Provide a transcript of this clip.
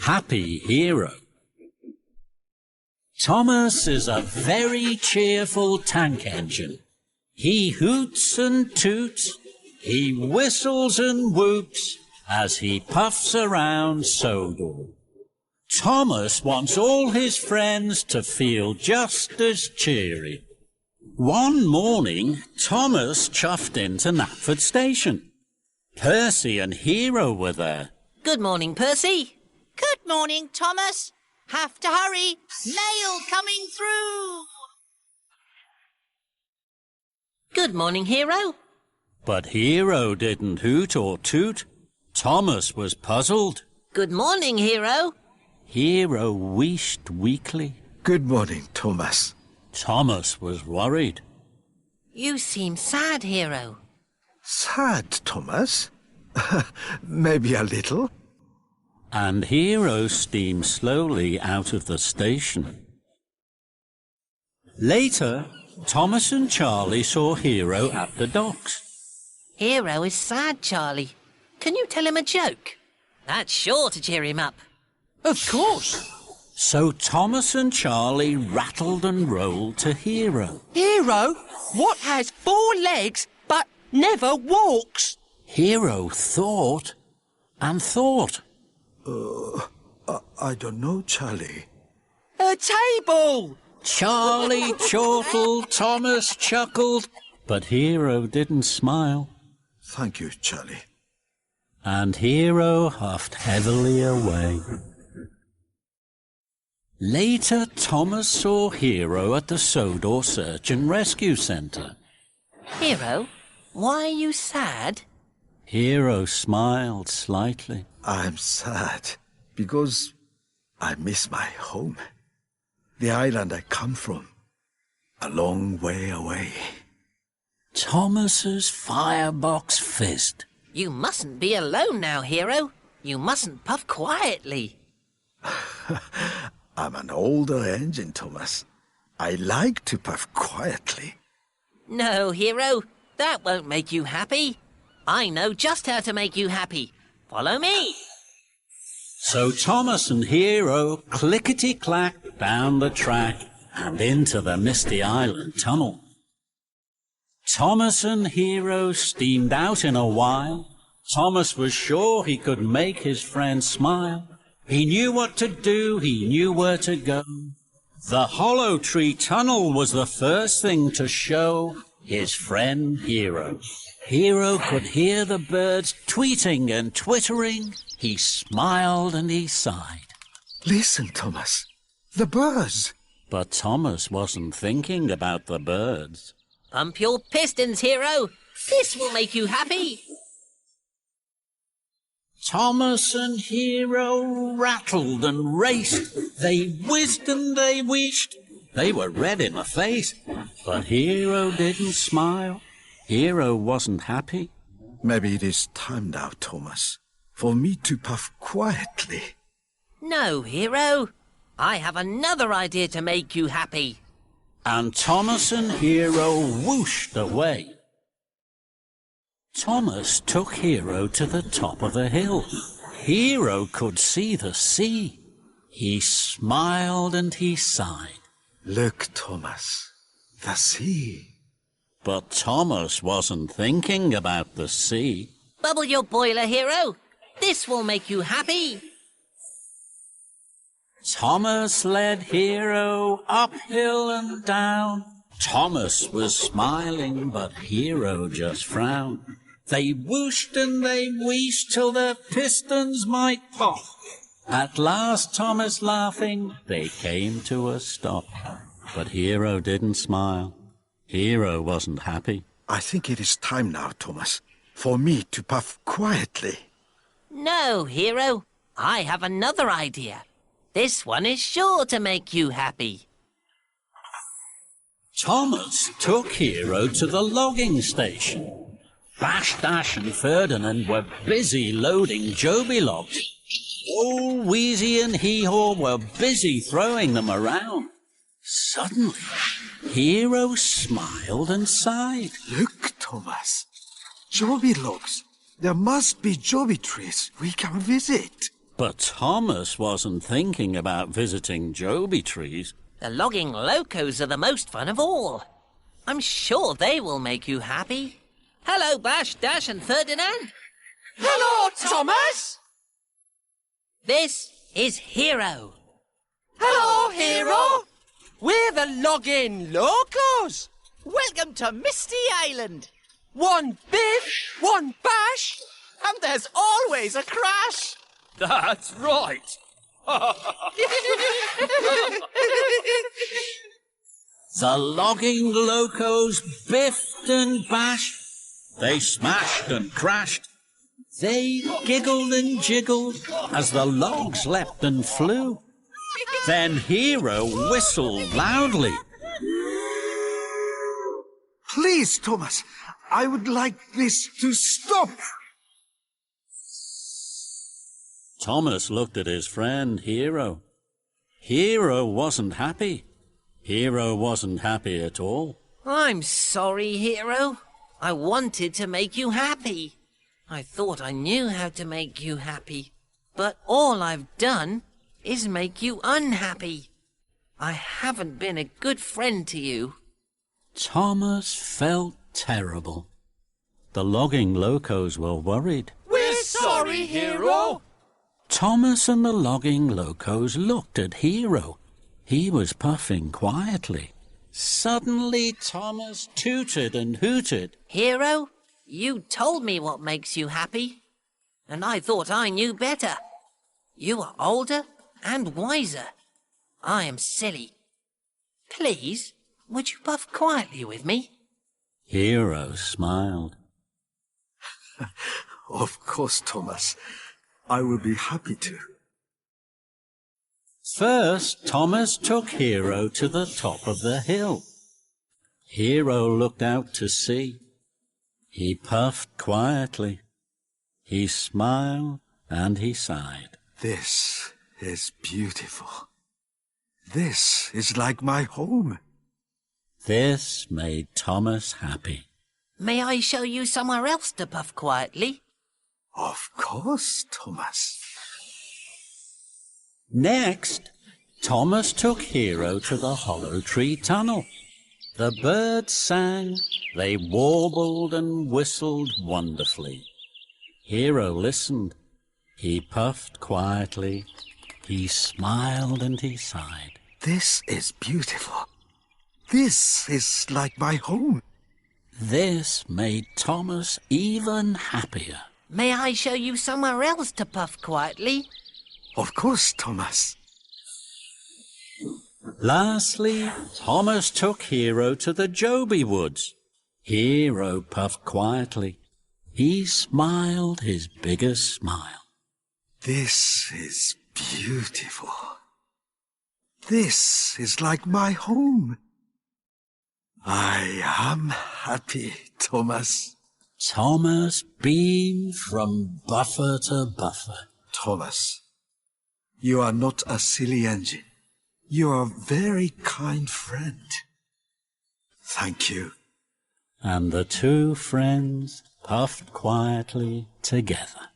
Happy Hero. Thomas is a very cheerful tank engine. He hoots and toots, he whistles and whoops as he puffs around Sodor. Thomas wants all his friends to feel just as cheery. One morning, Thomas chuffed into Knapford Station. Percy and Hiro were there. Good morning, Percy. Good morning, Thomas. Have to hurry. Mail coming through. Good morning, Hiro. But Hiro didn't hoot or toot. Thomas was puzzled. Good morning, Hiro. Hiro wheezed weakly. Good morning, Thomas. Thomas was worried. You seem sad, Hiro. Sad, Thomas? Maybe a little. And Hiro steamed slowly out of the station. Later, Thomas and Charlie saw Hiro at the docks. Hiro is sad, Charlie. Can you tell him a joke? That's sure to cheer him up. Of course. So Thomas and Charlie rattled and rolled to Hiro. Hiro, what has 4 legs but never walks? Hiro thought and thought. I don't know, Charlie. A table! Charlie chortled, Thomas chuckled, but Hiro didn't smile. Thank you, Charlie. And Hiro huffed heavily away. Later, Thomas saw Hiro at the Sodor Search and Rescue Centre. Hiro, why are you sad? Hiro smiled slightly. I'm sad because I miss my home. The island I come from. A long way away. Thomas's firebox fizzed. You mustn't be alone now, Hiro. You mustn't puff quietly. I'm an older engine, Thomas. I like to puff quietly. No, Hiro, that won't make you happy. I know just how to make you happy. Follow me. So Thomas and Hiro clickety-clacked down the track and into the Misty Island tunnel. Thomas and Hiro steamed out in a while. Thomas was sure he could make his friend smile. He knew what to do, he knew where to go. The Hollow Tree Tunnel was the first thing to show his friend Hiro. Hiro could hear the birds tweeting and twittering. He smiled and he sighed. Listen, Thomas. The birds. But Thomas wasn't thinking about the birds. Pump your pistons, Hiro. This will make you happy. Thomas and Hiro rattled and raced. They whizzed and they wheezed. They were red in the face. But Hiro didn't smile. Hiro wasn't happy. Maybe it is time now, Thomas, for me to puff quietly. No, Hiro. I have another idea to make you happy. And Thomas and Hiro whooshed away. Thomas took Hiro to the top of a hill. Hiro could see the sea. He smiled and he sighed. Look, Thomas, the sea. But Thomas wasn't thinking about the sea. Bubble your boiler, Hiro. This will make you happy. Thomas led Hiro uphill and down. Thomas was smiling, but Hiro just frowned. They whooshed and they wheezed till their pistons might pop. At last, Thomas laughing, they came to a stop. But Hiro didn't smile. Hiro wasn't happy. I think it is time now, Thomas, for me to puff quietly. No, Hiro. I have another idea. This one is sure to make you happy. Thomas took Hiro to the logging station. Bash, Dash and Ferdinand were busy loading Joby logs. All Wheezy and Hee-Haw were busy throwing them around. Suddenly, Hiro smiled and sighed. Look, Thomas. Joby logs. There must be Joby trees we can visit. But Thomas wasn't thinking about visiting Joby trees. The logging locos are the most fun of all. I'm sure they will make you happy. Hello, Bash, Dash and Ferdinand. Hello, Thomas! This is Hiro. Hello, Hiro! We're the Logging Locos! Welcome to Misty Island. One biff, one bash. And there's always a crash. That's right. The logging locos biffed and bashed. They smashed and crashed. They giggled and jiggled as the logs leapt and flew. Then Hiro whistled loudly. Please, Thomas, I would like this to stop. Thomas looked at his friend Hiro. Hiro wasn't happy. Hiro wasn't happy at all. I'm sorry, Hiro. I wanted to make you happy. I thought I knew how to make you happy. But all I've done is make you unhappy. I haven't been a good friend to you. Thomas felt terrible. The logging locos were worried. We're sorry, Hiro. Thomas and the logging locos looked at Hiro. He was puffing quietly. Suddenly Thomas tooted and hooted. Hiro, you told me what makes you happy, and I thought I knew better. You are older and wiser. I am silly. Please, would you puff quietly with me? Hiro smiled. Of course, Thomas. I will be happy to. First, Thomas took Hiro to the top of the hill. Hiro looked out to sea. He puffed quietly. He smiled and he sighed. This is beautiful. This is like my home. This made Thomas happy. May I show you somewhere else to puff quietly? Of course, Thomas. Next, Thomas took Hiro to the hollow tree tunnel. The birds sang, they warbled and whistled wonderfully. Hiro listened. He puffed quietly. He smiled and he sighed. This is beautiful. This is like my home. This made Thomas even happier. May I show you somewhere else to puff quietly? Of course, Thomas. Lastly, Thomas took Hiro to the Joby woods. Hiro puffed quietly. He smiled his biggest smile. This is beautiful. This is like my home. I am happy, Thomas. Thomas beamed from buffer to buffer. Thomas, you are not a silly engine. You are a very kind friend. Thank you. And the two friends puffed quietly together.